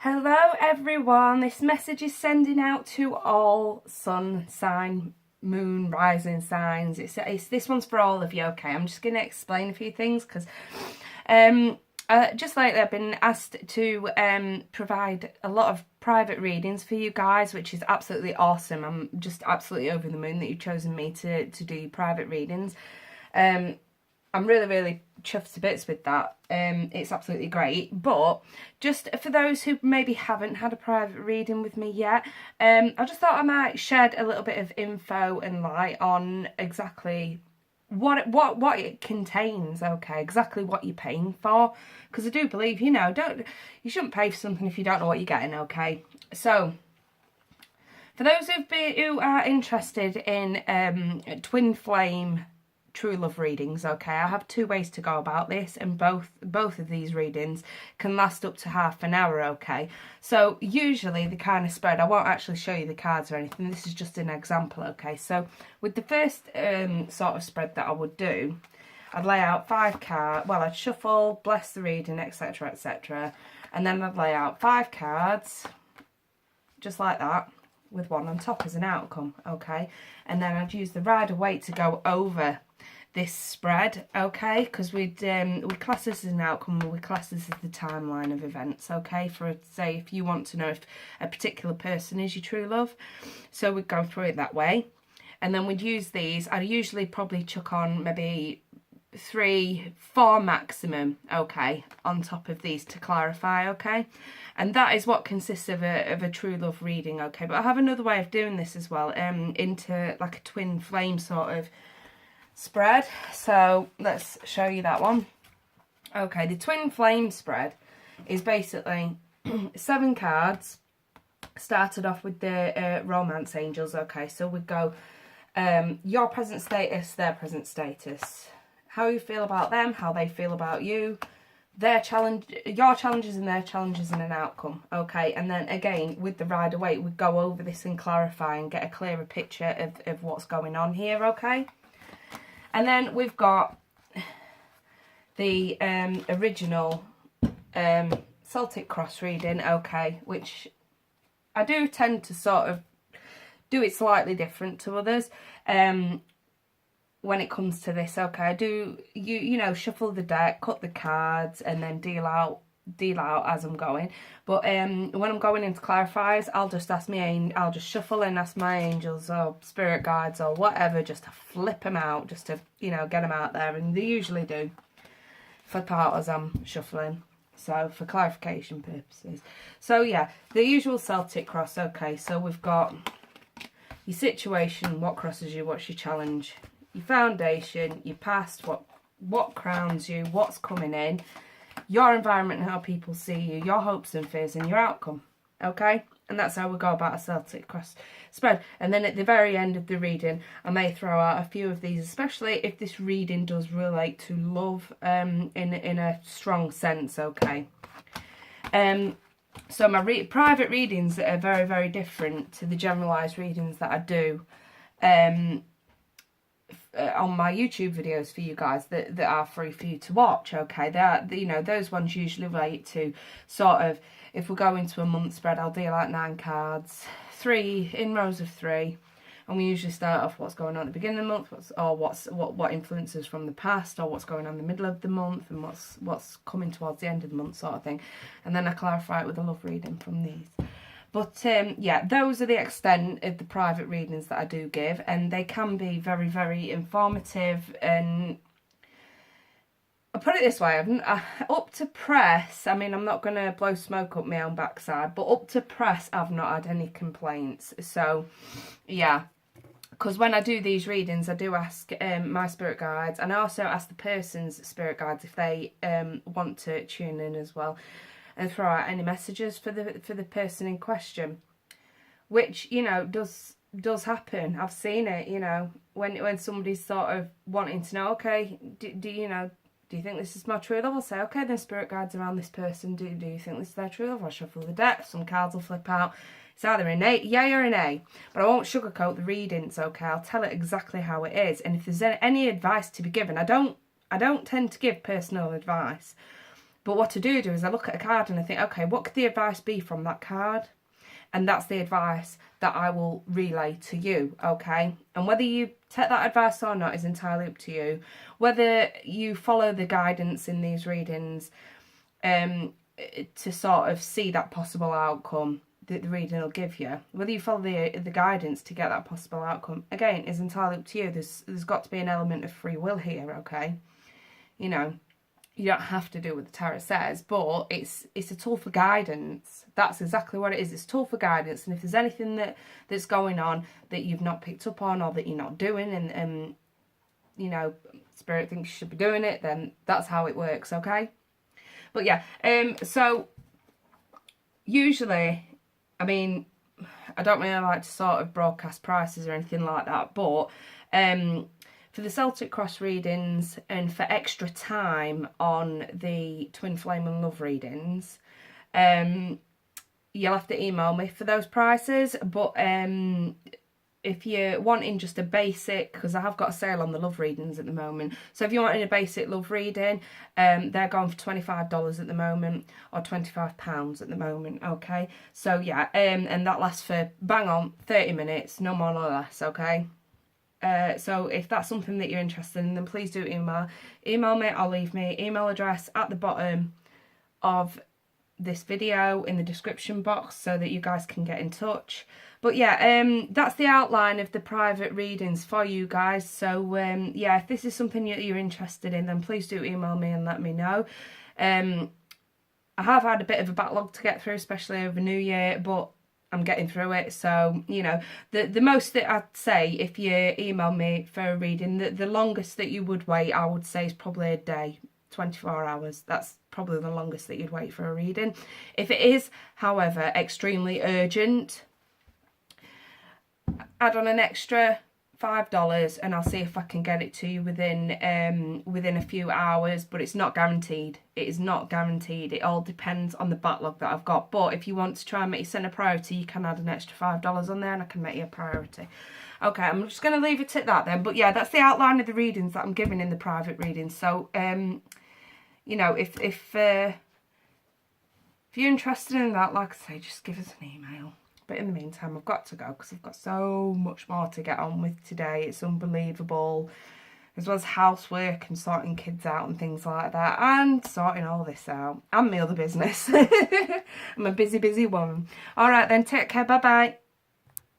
Hello everyone, this message is sending out to all sun sign, moon, rising signs. It's this one's for all of you, okay? I'm just going to explain a few things because just lately I've been asked to provide a lot of private readings for you guys, which is absolutely awesome. I'm just absolutely over the moon that you've chosen me to do private readings. I'm really chuffed to bits with that. It's absolutely great. But just for those who maybe haven't had a private reading with me yet, I just thought I might shed a little bit of info and light on exactly what it contains, okay, exactly what you're paying for, because I do believe, you shouldn't pay for something if you don't know what you're getting, okay? So for those who are interested in twin flame true love readings, okay, I have two ways to go about this, and both of these readings can last up to half an hour, okay? So usually the kind of spread, I won't actually show you the cards or anything, this is just an example, okay? So with the first sort of spread that I would do, I'd lay out 5 cards, well, I'd shuffle, bless the reading, etc, etc, and then I'd lay out 5 cards just like that, with one on top as an outcome, okay? And then I'd use the Rider-Waite to go over this spread, okay? Because we'd class this as an outcome, we'd class this as the timeline of events, okay? For, say, if you want to know if a particular person is your true love. So we'd go through it that way. And then we'd use these. I'd usually probably chuck on maybe 3, 4 maximum, okay, on top of these to clarify, okay? And that is what consists of a true love reading, okay? But I have another way of doing this as well, into like a twin flame sort of spread. So let's show you that one. Okay, the twin flame spread is basically 7 cards, started off with the romance angels, okay? So we'd go your present status, their present status, how you feel about them, how they feel about you, their challenge, your challenges and their challenges and an outcome, okay? And then again with the Rider-Waite, we'd go over this and clarify and get a clearer picture of what's going on here, okay? And then we've got the original Celtic cross reading, okay, which I do tend to sort of do it slightly different to others when it comes to this, okay? I do, you know, shuffle the deck, cut the cards, and then deal out as I'm going. But when I'm going into clarifiers, I'll just I'll just shuffle and ask my angels or spirit guides or whatever, just to flip them out, just to, you know, get them out there, and they usually do for part as I'm shuffling, so for clarification purposes. So yeah, the usual Celtic cross, okay? So we've got your situation, what crosses you, what's your challenge, your foundation, your past, what crowns you, what's coming in, your environment and how people see you, your hopes and fears, and your outcome, okay? And that's how we go about a Celtic cross spread. And then at the very end of the reading, I may throw out a few of these, especially if this reading does relate to love in a strong sense, okay? So my private readings are very different to the generalised readings that I do on my YouTube videos for you guys that are free for you to watch, okay? They're, you know, those ones usually relate to sort of, if we go into a month spread, I'll do like 9 cards, 3 in rows of 3, and we usually start off what's going on at the beginning of the month, what influences from the past, or what's going on in the middle of the month, and what's coming towards the end of the month, sort of thing. And then I clarify it with a love reading from these. But yeah, those are the extent of the private readings that I do give, and they can be very informative. And I'll put it this way, up to press, I mean, I'm not going to blow smoke up my own backside, but up to press I've not had any complaints. So yeah, because when I do these readings, I do ask my spirit guides, and I also ask the person's spirit guides if they want to tune in as well and throw out any messages for the person in question, which, you know, does happen. I've seen it, you know, when somebody's sort of wanting to know, okay, do you think this is my true love? I'll say, okay, then spirit guides around this person, do you think this is their true love? I'll shuffle the deck, some cards will flip out. It's either an A, yay or an A, but I won't sugarcoat the readings, okay? I'll tell it exactly how it is. And if there's any advice to be given, I don't tend to give personal advice. But what I do is I look at a card and I think, okay, what could the advice be from that card? And that's the advice that I will relay to you, okay? And whether you take that advice or not is entirely up to you. Whether you follow the guidance in these readings to sort of see that possible outcome that the reading will give you, whether you follow the guidance to get that possible outcome, again, is entirely up to you. There's got to be an element of free will here, okay? You know, you don't have to do what the tarot says, but it's a tool for guidance. That's exactly what it is. It's a tool for guidance. And if there's anything that's going on that you've not picked up on or that you're not doing and you know, Spirit thinks you should be doing it, then that's how it works, okay? But yeah, so usually, I mean, I don't really like to sort of broadcast prices or anything like that, but for the Celtic Cross readings and for extra time on the Twin Flame and Love readings, you'll have to email me for those prices. But if you're wanting just a basic, because I have got a sale on the love readings at the moment, so if you're wanting a basic love reading, they're going for $25 at the moment, or £25 at the moment, okay? So yeah, and that lasts for bang on 30 minutes, no more no less, okay? So if that's something that you're interested in, then please do email me. I'll leave my email address at the bottom of this video in the description box so that you guys can get in touch. But yeah, that's the outline of the private readings for you guys. So yeah, if this is something that you're interested in, then please do email me and let me know. I have had a bit of a backlog to get through, especially over New Year, but I'm getting through it. So, you know, the most that I'd say, if you email me for a reading, the longest that you would wait, I would say, is probably a day, 24 hours. That's probably the longest that you'd wait for a reading. If it is, however, extremely urgent, add on an extra $5 and I'll see if I can get it to you within a few hours, but it's not guaranteed. It is not guaranteed. It all depends on the backlog that I've got. But if you want to try and make Sen a priority, you can add an extra $5 on there and I can make you a priority. Okay, I'm just going to leave it at that then. But yeah, that's the outline of the readings that I'm giving in the private readings. So, you know, if you're interested in that, like I say, just give us an email. But in the meantime, I've got to go because I've got so much more to get on with today. It's unbelievable. As well as housework and sorting kids out and things like that. And sorting all this out. And my other business. I'm a busy, busy woman. Alright then, take care. Bye-bye.